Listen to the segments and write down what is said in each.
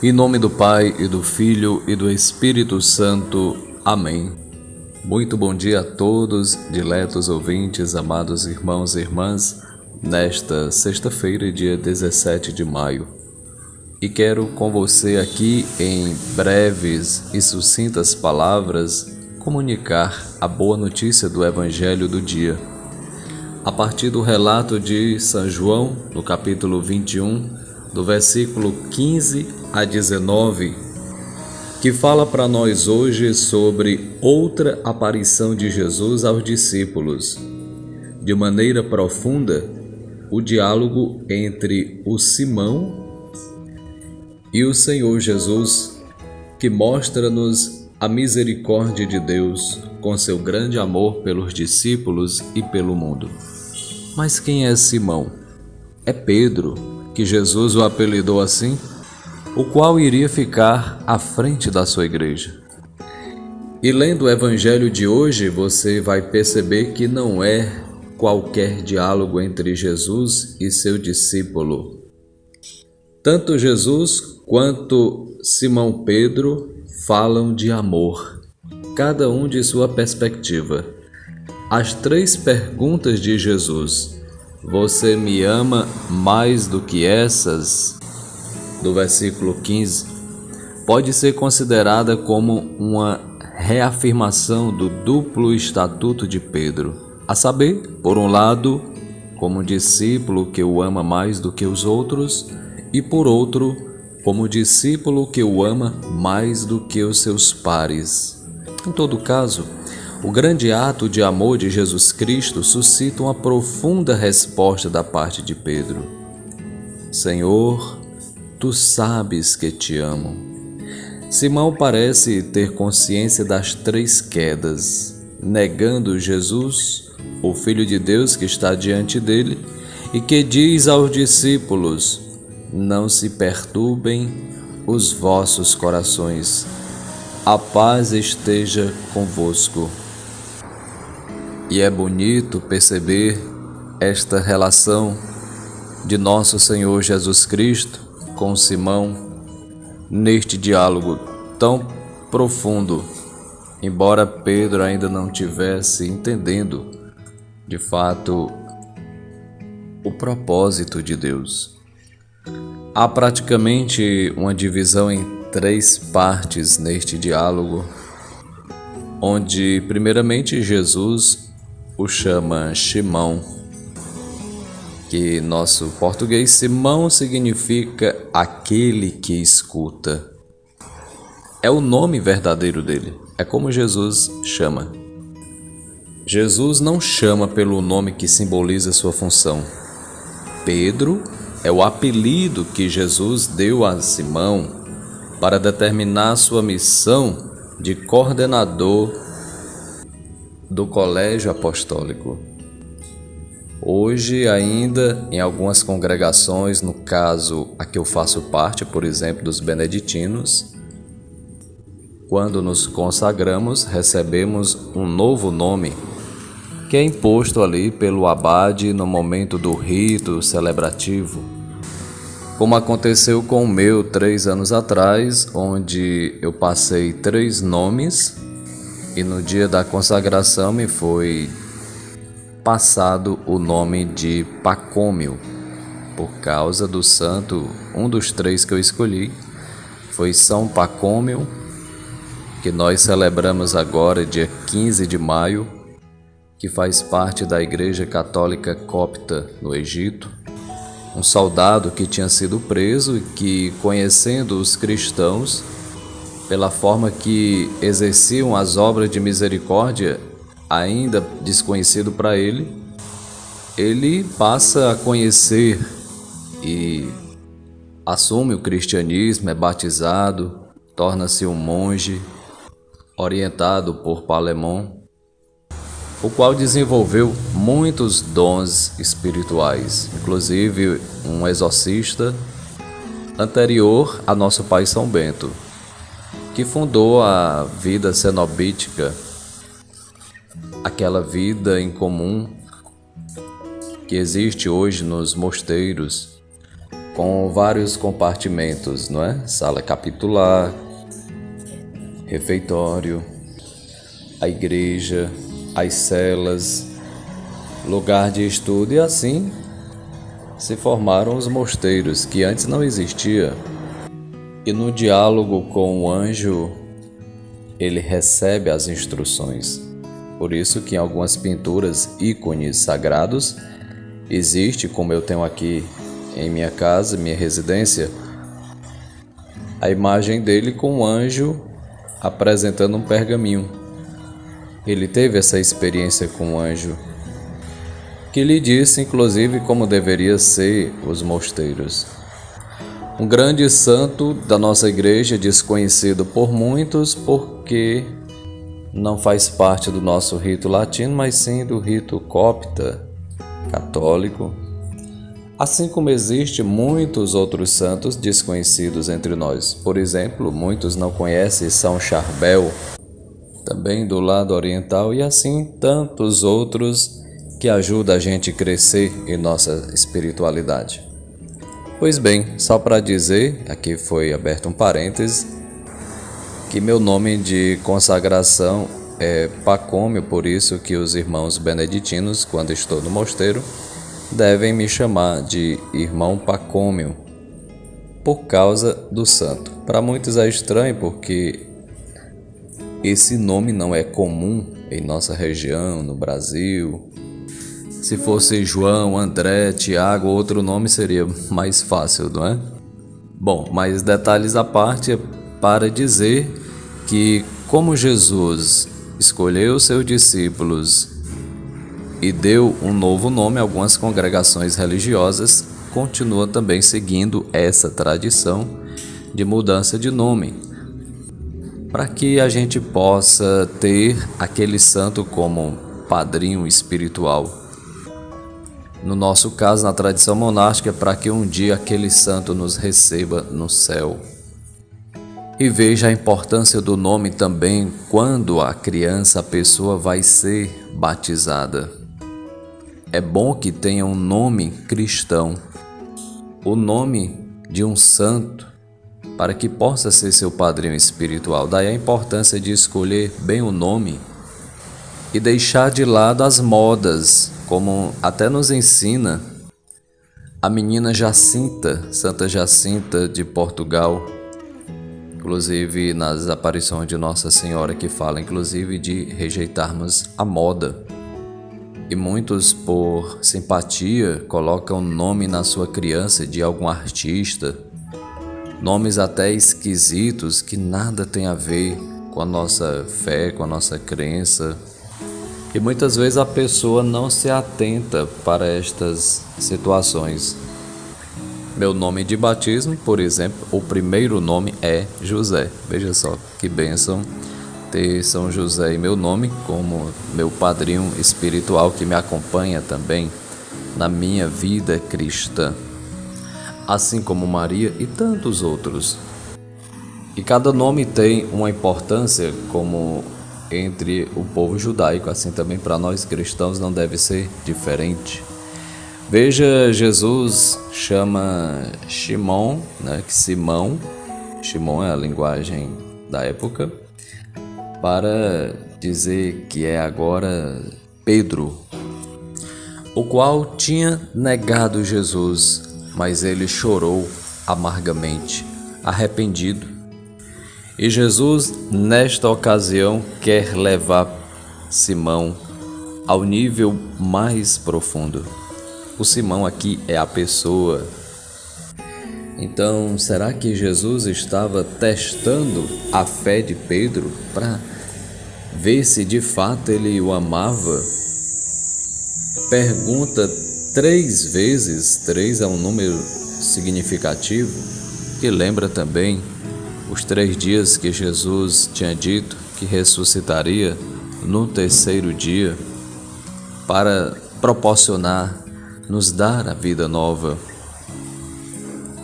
Em nome do Pai, e do Filho, e do Espírito Santo. Amém. Muito bom dia a todos, diletos ouvintes, amados irmãos e irmãs, nesta sexta-feira, dia 17 de maio. E quero com você aqui, em breves e sucintas palavras, comunicar a boa notícia do Evangelho do dia. A partir do relato de São João, no capítulo 21, do versículo 15 a 19, que fala para nós hoje sobre outra aparição de Jesus aos discípulos. De maneira profunda, o diálogo entre o Simão e o Senhor Jesus, que mostra-nos a misericórdia de Deus com seu grande amor pelos discípulos e pelo mundo. Mas quem é Simão? É Pedro, que Jesus o apelidou assim, o qual iria ficar à frente da sua igreja. E lendo o Evangelho de hoje, você vai perceber que não é qualquer diálogo entre Jesus e seu discípulo. Tanto Jesus quanto Simão Pedro falam de amor, cada um de sua perspectiva. As três perguntas de Jesus: você me ama mais do que essas? Do versículo 15, pode ser considerada como uma reafirmação do duplo estatuto de Pedro, a saber, por um lado, como discípulo que o ama mais do que os outros, e por outro, como discípulo que o ama mais do que os seus pares. Em todo caso, o grande ato de amor de Jesus Cristo suscita uma profunda resposta da parte de Pedro. Senhor, tu sabes que te amo. Simão parece ter consciência das três quedas, negando Jesus, o Filho de Deus que está diante dele, e que diz aos discípulos: não se perturbem os vossos corações, a paz esteja convosco. E é bonito perceber esta relação de nosso Senhor Jesus Cristo com Simão neste diálogo tão profundo, embora Pedro ainda não tivesse entendendo de fato o propósito de Deus. Há praticamente uma divisão em três partes neste diálogo, onde primeiramente Jesus o chama Simão, que nosso português Simão significa aquele que escuta. É o nome verdadeiro dele, é como Jesus chama. Jesus não chama pelo nome que simboliza sua função. Pedro é o apelido que Jesus deu a Simão para determinar sua missão de coordenador do colégio apostólico. Hoje ainda, em algumas congregações, no caso a que eu faço parte, por exemplo, dos beneditinos, quando nos consagramos, recebemos um novo nome, que é imposto ali pelo abade no momento do rito celebrativo, como aconteceu com o meu 3 anos atrás, onde eu passei 3 nomes e no dia da consagração me foi passado o nome de Pacômio, por causa do santo. Um dos 3 que eu escolhi foi São Pacômio, que nós celebramos agora, dia 15 de maio, que faz parte da Igreja Católica Copta no Egito, um soldado que tinha sido preso e que, conhecendo os cristãos, pela forma que exerciam as obras de misericórdia, ainda desconhecido para ele, ele passa a conhecer e assume o cristianismo, é batizado, torna-se um monge, orientado por Palemon, o qual desenvolveu muitos dons espirituais, inclusive um exorcista anterior a nosso pai São Bento, que fundou a vida cenobítica, aquela vida em comum que existe hoje nos mosteiros, com vários compartimentos, não é? Sala capitular, refeitório, a igreja, as celas, lugar de estudo, e assim se formaram os mosteiros, que antes não existia. E no diálogo com o anjo, ele recebe as instruções. Por isso que em algumas pinturas, ícones sagrados, existe, como eu tenho aqui em minha casa, minha residência, a imagem dele com um anjo apresentando um pergaminho. Ele teve essa experiência com o anjo, que lhe disse, inclusive, como deveria ser os mosteiros. Um grande santo da nossa igreja, desconhecido por muitos, porque não faz parte do nosso rito latino, mas sim do rito copta, católico. Assim como existem muitos outros santos desconhecidos entre nós. Por exemplo, muitos não conhecem São Charbel, também do lado oriental, e assim tantos outros que ajudam a gente a crescer em nossa espiritualidade. Pois bem, só para dizer, aqui foi aberto um parêntese, que meu nome de consagração é Pacômio, por isso que os irmãos beneditinos, quando estou no mosteiro, devem me chamar de irmão Pacômio, por causa do santo. Para muitos é estranho, porque esse nome não é comum em nossa região, no Brasil. Se fosse João, André, Tiago, outro nome seria mais fácil, não é? Bom, mas detalhes à parte, para dizer que, como Jesus escolheu seus discípulos e deu um novo nome a algumas congregações religiosas, continua também seguindo essa tradição de mudança de nome, para que a gente possa ter aquele santo como padrinho espiritual. No nosso caso, na tradição monástica, para que um dia aquele santo nos receba no céu. E veja a importância do nome também quando a criança, a pessoa vai ser batizada. É bom que tenha um nome cristão, o nome de um santo, para que possa ser seu padrinho espiritual. Daí a importância de escolher bem o nome e deixar de lado as modas, como até nos ensina a menina Jacinta, Santa Jacinta de Portugal, inclusive nas aparições de Nossa Senhora, que fala inclusive de rejeitarmos a moda. E muitos, por simpatia, colocam nome na sua criança de algum artista, nomes até esquisitos que nada tem a ver com a nossa fé, com a nossa crença. E muitas vezes a pessoa não se atenta para estas situações. Meu nome de batismo, por exemplo, o primeiro nome é José. Veja só que bênção ter São José em meu nome como meu padrinho espiritual, que me acompanha também na minha vida cristã, assim como Maria e tantos outros. E cada nome tem uma importância, como entre o povo judaico, assim também para nós cristãos não deve ser diferente. Veja, Jesus chama Shimon, que Simão é a linguagem da época, para dizer que é agora Pedro, o qual tinha negado Jesus, mas ele chorou amargamente, arrependido. E Jesus, nesta ocasião, quer levar Simão ao nível mais profundo. O Simão aqui é a pessoa. Então, será que Jesus estava testando a fé de Pedro para ver se de fato ele o amava? Pergunta 3 vezes, 3 é um número significativo, que lembra também os 3 dias que Jesus tinha dito que ressuscitaria no 3º dia para proporcionar, nos dar a vida nova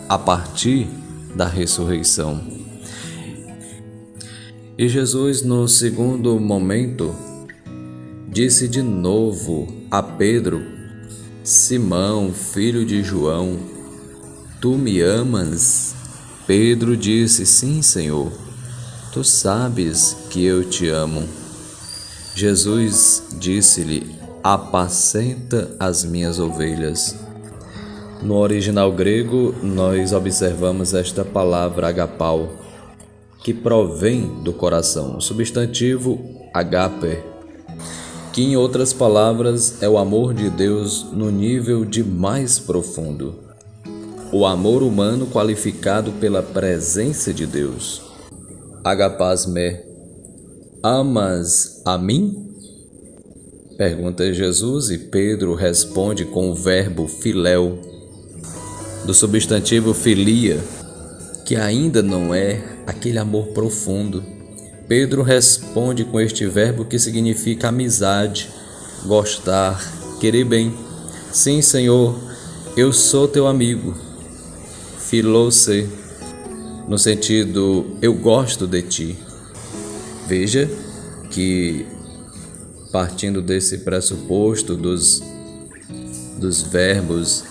a partir da ressurreição. E Jesus, no segundo momento, disse de novo a Pedro: Simão, filho de João, tu me amas? Pedro disse: sim, Senhor, tu sabes que eu te amo. Jesus disse-lhe: apacenta as minhas ovelhas. No original grego, nós observamos esta palavra agapau, que provém do coração, o substantivo agape, que em outras palavras é o amor de Deus no nível de mais profundo, o amor humano qualificado pela presença de Deus. Agapás me, amas a mim? Pergunta Jesus e Pedro responde com o verbo filéu, do substantivo filia, que ainda não é aquele amor profundo. Pedro responde com este verbo que significa amizade, gostar, querer bem. Sim, Senhor, eu sou teu amigo. Filou-se, no sentido, eu gosto de ti. Veja que, partindo desse pressuposto dos verbos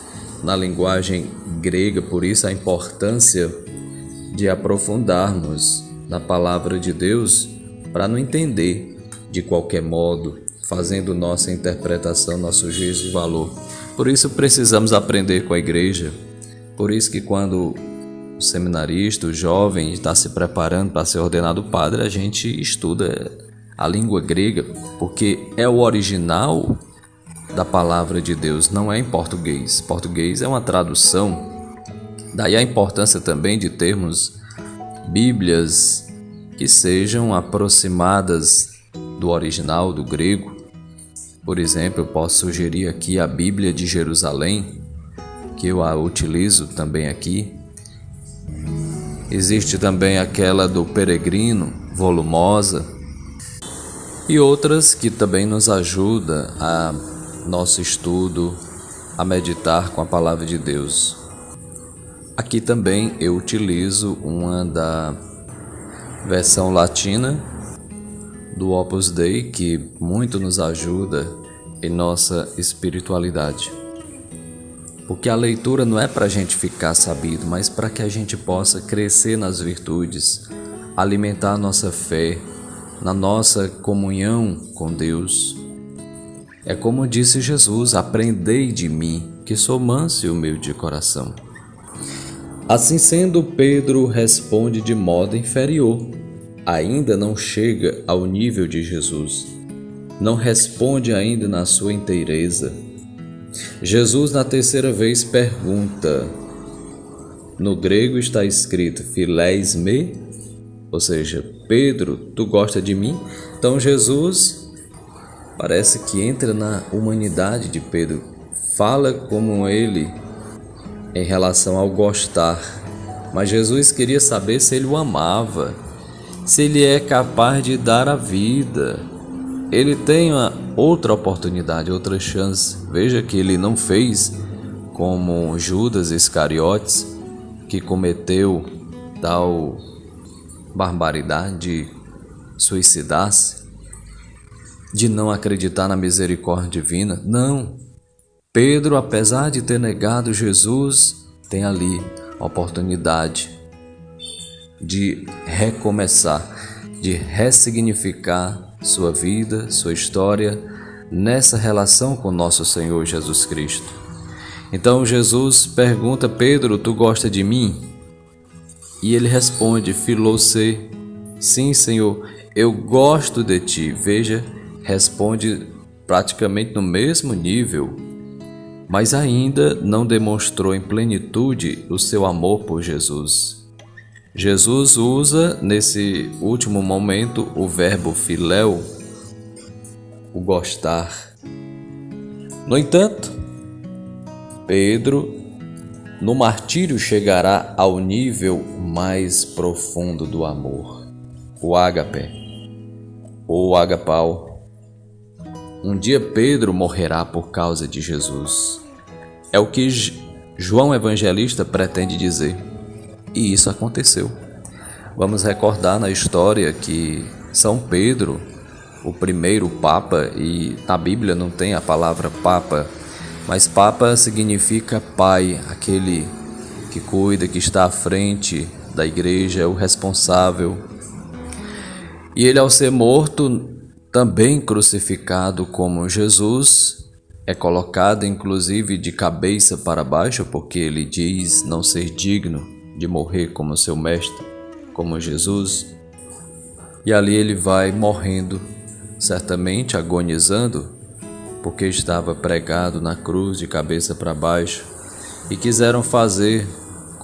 na linguagem grega, por isso a importância de aprofundarmos na palavra de Deus para não entender de qualquer modo, fazendo nossa interpretação, nosso juízo de valor. Por isso precisamos aprender com a igreja. Por isso que quando o seminarista, o jovem, está se preparando para ser ordenado padre, a gente estuda a língua grega, porque é o original da palavra de Deus, não é em português. Português é uma tradução. Daí a importância também de termos Bíblias que sejam aproximadas do original, do grego. Por exemplo, eu posso sugerir aqui a Bíblia de Jerusalém, que eu a utilizo também aqui. Existe também aquela do Peregrino, volumosa, e outras que também nos ajudam a nosso estudo, a meditar com a palavra de Deus. Aqui também eu utilizo uma da versão latina do Opus Dei, que muito nos ajuda em nossa espiritualidade. Porque a leitura não é para a gente ficar sabido, mas para que a gente possa crescer nas virtudes, alimentar a nossa fé, na nossa comunhão com Deus. É como disse Jesus: aprendei de mim, que sou manso e humilde de coração. Assim sendo, Pedro responde de modo inferior. Ainda não chega ao nível de Jesus. Não responde ainda na sua inteireza. Jesus, na terceira vez, pergunta. No grego está escrito filéis me, ou seja, Pedro, tu gosta de mim? Então Jesus parece que entra na humanidade de Pedro, fala como ele em relação ao gostar, mas Jesus queria saber se ele o amava, se ele é capaz de dar a vida. Ele tem uma outra oportunidade, outra chance. Veja que ele não fez como Judas Iscariotes, que cometeu tal barbaridade de suicidar-se, de não acreditar na misericórdia divina. Não. Pedro, apesar de ter negado Jesus, tem ali a oportunidade de recomeçar, de ressignificar sua vida, sua história, nessa relação com nosso Senhor Jesus Cristo. Então Jesus pergunta: Pedro, tu gosta de mim? E ele responde: filou-se, sim, Senhor, eu gosto de ti. Veja, responde praticamente no mesmo nível, mas ainda não demonstrou em plenitude o seu amor por Jesus. Jesus usa nesse último momento o verbo filéu, o gostar. No entanto, Pedro, no martírio, chegará ao nível mais profundo do amor, o ágape, ou agapau. Um dia Pedro morrerá por causa de Jesus. É o que João Evangelista pretende dizer. E isso aconteceu. Vamos recordar na história que São Pedro, o primeiro Papa, e na Bíblia não tem a palavra Papa, mas Papa significa pai, aquele que cuida, que está à frente da igreja, é o responsável. E ele, ao ser morto, também crucificado como Jesus, é colocado inclusive de cabeça para baixo, porque ele diz não ser digno de morrer como seu mestre, como Jesus. E ali ele vai morrendo, certamente agonizando, porque estava pregado na cruz de cabeça para baixo, e quiseram fazer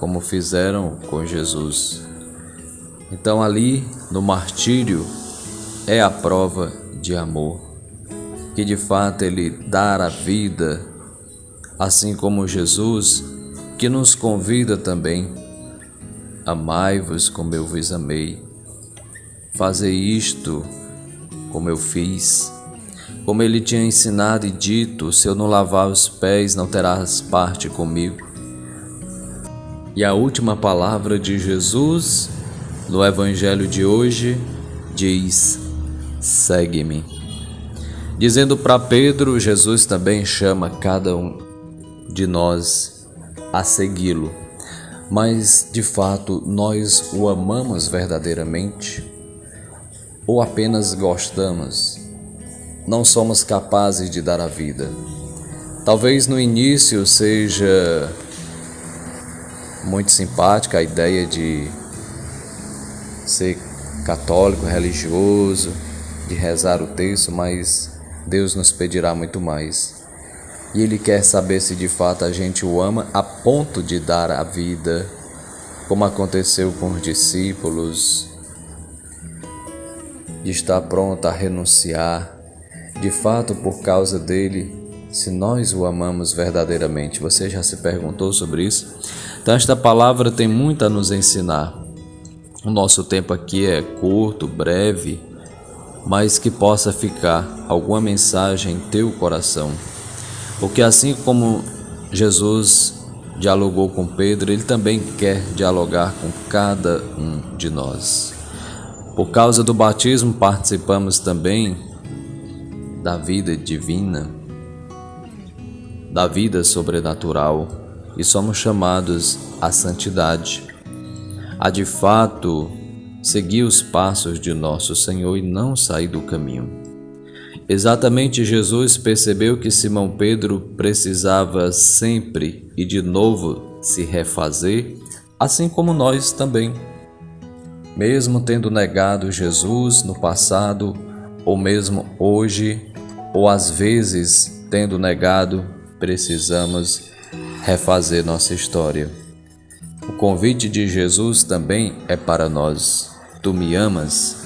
como fizeram com Jesus. Então ali no martírio é a prova de amor, que de fato ele dá a vida, assim como Jesus, que nos convida também: amai-vos como eu vos amei, fazei isto como eu fiz. Como ele tinha ensinado e dito: se eu não lavar os pés, não terás parte comigo. E a última palavra de Jesus no Evangelho de hoje diz: segue-me. Dizendo para Pedro, Jesus também chama cada um de nós a segui-lo. Mas, de fato, nós o amamos verdadeiramente? Ou apenas gostamos? Não somos capazes de dar a vida. Talvez no início seja muito simpática a ideia de ser católico, religioso, de rezar o texto, mas Deus nos pedirá muito mais. E Ele quer saber se de fato a gente o ama a ponto de dar a vida, como aconteceu com os discípulos, de estar pronto a renunciar, de fato por causa dele, se nós o amamos verdadeiramente. Você já se perguntou sobre isso? Então esta palavra tem muito a nos ensinar. O nosso tempo aqui é curto, breve, mas que possa ficar alguma mensagem em teu coração. Porque assim como Jesus dialogou com Pedro, ele também quer dialogar com cada um de nós. Por causa do batismo, participamos também da vida divina, da vida sobrenatural, e somos chamados à santidade, a de fato seguir os passos de nosso Senhor e não sair do caminho. Exatamente, Jesus percebeu que Simão Pedro precisava sempre e de novo se refazer, assim como nós também. Mesmo tendo negado Jesus no passado, ou mesmo hoje, ou às vezes tendo negado, precisamos refazer nossa história. O convite de Jesus também é para nós. Tu me amas?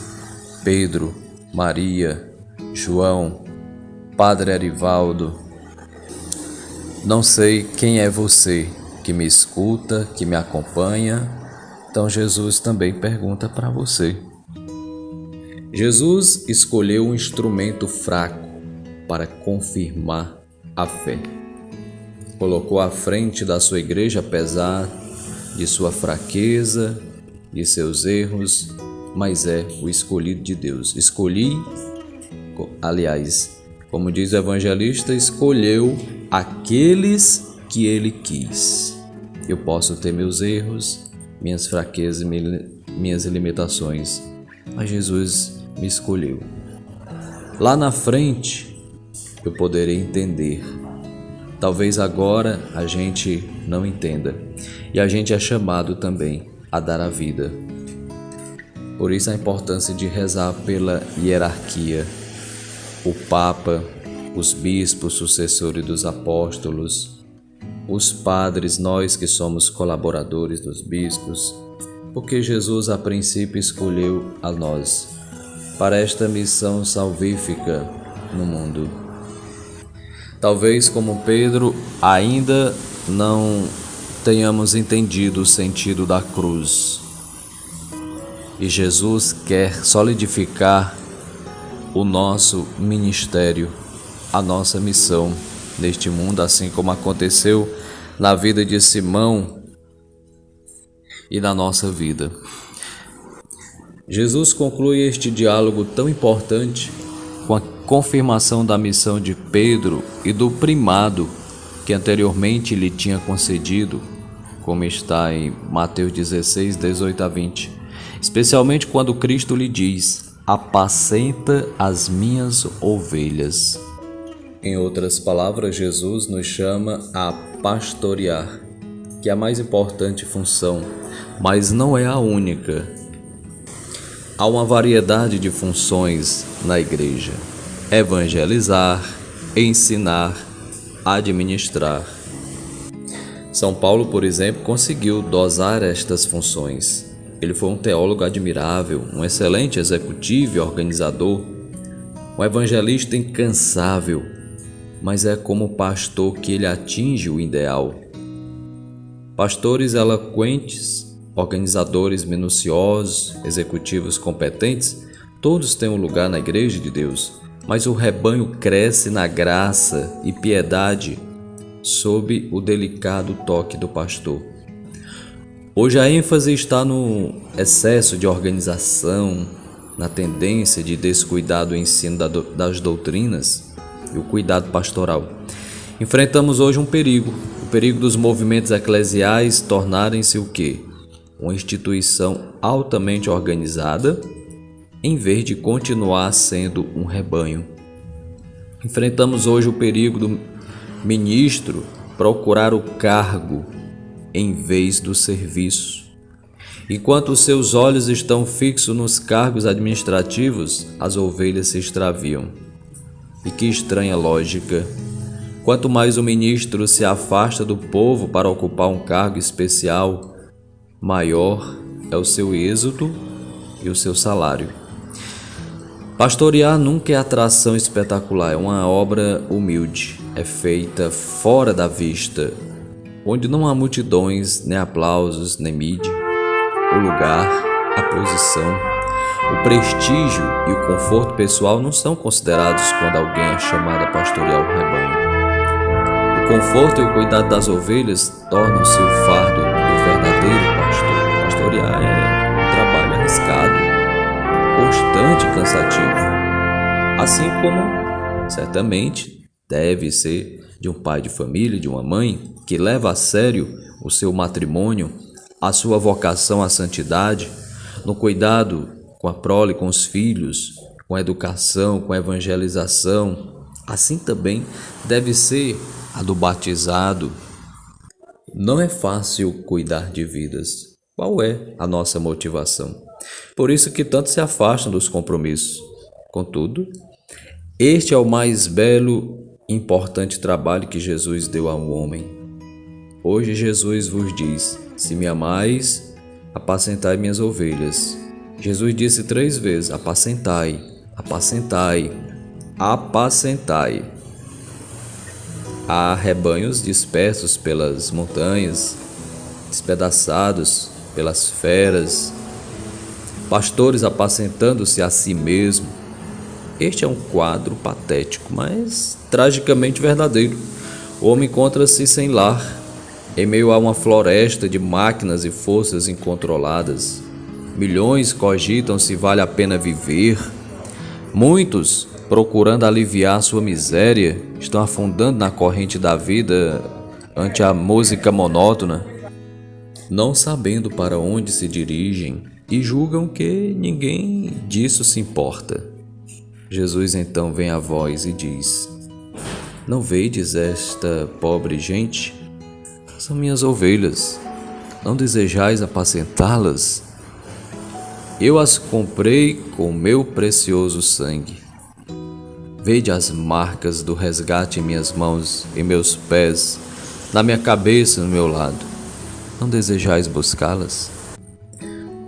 Pedro, Maria, João, Padre Arivaldo. Não sei quem é você que me escuta, que me acompanha. Então Jesus também pergunta para você. Jesus escolheu um instrumento fraco para confirmar a fé. Colocou à frente da sua igreja, apesar de sua fraqueza, de seus erros, mas é o escolhido de Deus. Aliás, como diz o evangelista, escolheu aqueles que ele quis. Eu posso ter meus erros, minhas fraquezas e minhas limitações, mas Jesus me escolheu. Lá na frente eu poderei entender. Talvez agora a gente não entenda. E a gente é chamado também a dar a vida. Por isso a importância de rezar pela hierarquia. O Papa, os bispos, sucessores dos apóstolos, os padres, nós que somos colaboradores dos bispos, porque Jesus a princípio escolheu a nós para esta missão salvífica no mundo. Talvez, como Pedro, ainda não tenhamos entendido o sentido da cruz. E Jesus quer solidificar o nosso ministério, a nossa missão neste mundo, assim como aconteceu na vida de Simão e na nossa vida. Jesus conclui este diálogo tão importante com a confirmação da missão de Pedro e do primado que anteriormente lhe tinha concedido como está em Mateus 16, 18 a 20, especialmente quando Cristo lhe diz: apacenta as minhas ovelhas. Em outras palavras, Jesus nos chama a pastorear, que é a mais importante função, mas não é a única. Há uma variedade de funções na igreja: evangelizar, ensinar, administrar. São Paulo, por exemplo, conseguiu dosar estas funções. Ele foi um teólogo admirável, um excelente executivo e organizador, um evangelista incansável, mas é como pastor que ele atinge o ideal. Pastores eloquentes, organizadores minuciosos, executivos competentes, todos têm um lugar na igreja de Deus, mas o rebanho cresce na graça e piedade sob o delicado toque do pastor. Hoje a ênfase está no excesso de organização, na tendência de descuidar do ensino das doutrinas e o cuidado pastoral. Enfrentamos hoje um perigo, o perigo dos movimentos eclesiais tornarem-se o quê? Uma instituição altamente organizada, em vez de continuar sendo um rebanho. Enfrentamos hoje o perigo do ministro procurar o cargo em vez do serviço. Enquanto os seus olhos estão fixos nos cargos administrativos, as ovelhas se extraviam. E que estranha lógica! Quanto mais o ministro se afasta do povo para ocupar um cargo especial, maior é o seu êxito e o seu salário. Pastorear nunca é atração espetacular, é uma obra humilde, é feita fora da vista, onde não há multidões, nem aplausos, nem mídia. O lugar, a posição, o prestígio e o conforto pessoal não são considerados quando alguém é chamado a pastorear o rebanho. O conforto e o cuidado das ovelhas tornam-se o fardo do verdadeiro pastor. Pastorear é um trabalho arriscado, constante e cansativo, assim como certamente deve ser de um pai de família, de uma mãe que leva a sério o seu matrimônio, a sua vocação à santidade, no cuidado com a prole, com os filhos, com a educação, com a evangelização. Assim também deve ser a do batizado. Não é fácil cuidar de vidas. Qual é a nossa motivação? Por isso que tantos se afastam dos compromissos. Contudo, este é o mais belo e importante trabalho que Jesus deu ao homem. Hoje Jesus vos diz: se me amais, apacentai minhas ovelhas. Jesus disse 3 vezes: apacentai, apacentai, apacentai. Há rebanhos dispersos pelas montanhas, despedaçados pelas feras, pastores apacentando-se a si mesmo. Este é um quadro patético, mas tragicamente verdadeiro. O homem encontra-se sem lar, em meio a uma floresta de máquinas e forças incontroladas. Milhões cogitam se vale a pena viver. Muitos, procurando aliviar sua miséria, estão afundando na corrente da vida ante a música monótona, não sabendo para onde se dirigem e julgam que ninguém disso se importa. Jesus então vem a vós e diz: não vedes esta pobre gente? São minhas ovelhas. Não desejais apacentá-las? Eu as comprei com meu precioso sangue. Vede as marcas do resgate em minhas mãos, em meus pés, na minha cabeça, no meu lado. Não desejais buscá-las?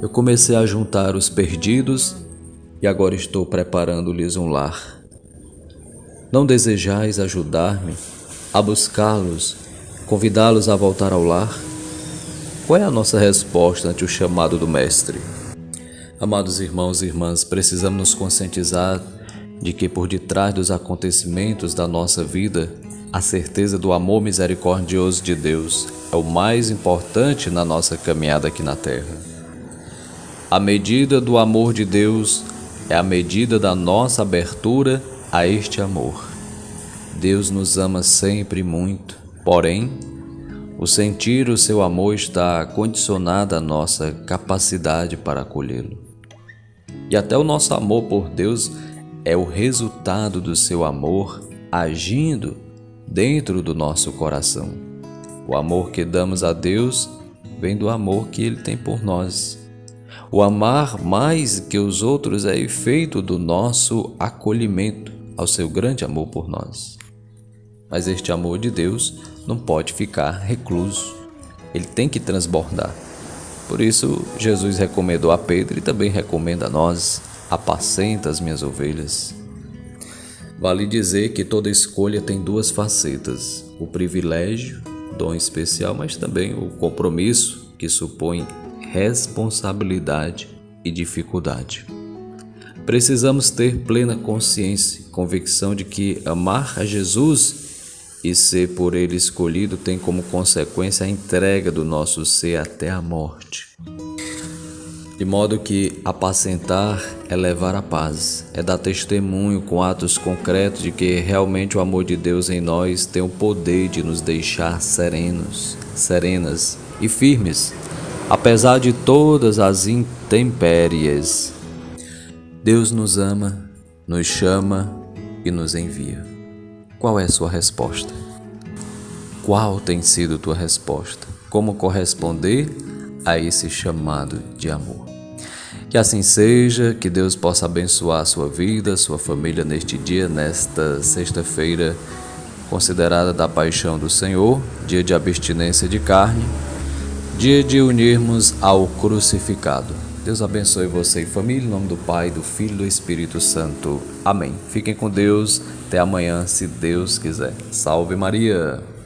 Eu comecei a juntar os perdidos e agora estou preparando-lhes um lar. Não desejais ajudar-me a buscá-los, convidá-los a voltar ao lar? Qual é a nossa resposta ante o chamado do Mestre? Amados irmãos e irmãs, precisamos nos conscientizar de que por detrás dos acontecimentos da nossa vida, a certeza do amor misericordioso de Deus é o mais importante na nossa caminhada aqui na Terra. A medida do amor de Deus é a medida da nossa abertura a este amor. Deus nos ama sempre muito, porém, O sentir o seu amor está condicionado à nossa capacidade para acolhê-lo. E até o nosso amor por Deus é o resultado do seu amor agindo dentro do nosso coração. O amor que damos a Deus vem do amor que Ele tem por nós. O amar mais que os outros é efeito do nosso acolhimento ao seu grande amor por nós. Mas este amor de Deus não pode ficar recluso. Ele tem que transbordar. Por isso, Jesus recomendou a Pedro e também recomenda a nós: apacenta as minhas ovelhas. Vale dizer que toda escolha tem duas facetas: o privilégio, dom especial, mas também o compromisso, que supõe responsabilidade e dificuldade. Precisamos ter plena consciência e convicção de que amar a Jesus e ser por Ele escolhido tem como consequência a entrega do nosso ser até a morte. De modo que apacentar é levar a paz, é dar testemunho com atos concretos de que realmente o amor de Deus em nós tem o poder de nos deixar serenos, serenas e firmes, apesar de todas as intempéries. Deus nos ama, nos chama e nos envia. Qual é a sua resposta? Qual tem sido tua resposta? Como corresponder a esse chamado de amor? Que assim seja, que Deus possa abençoar a sua vida, a sua família neste dia, nesta sexta-feira, considerada da paixão do Senhor, dia de abstinência de carne, dia de unirmos ao crucificado. Deus abençoe você e família, em nome do Pai, do Filho e do Espírito Santo. Amém. Fiquem com Deus. Até amanhã, se Deus quiser. Salve Maria!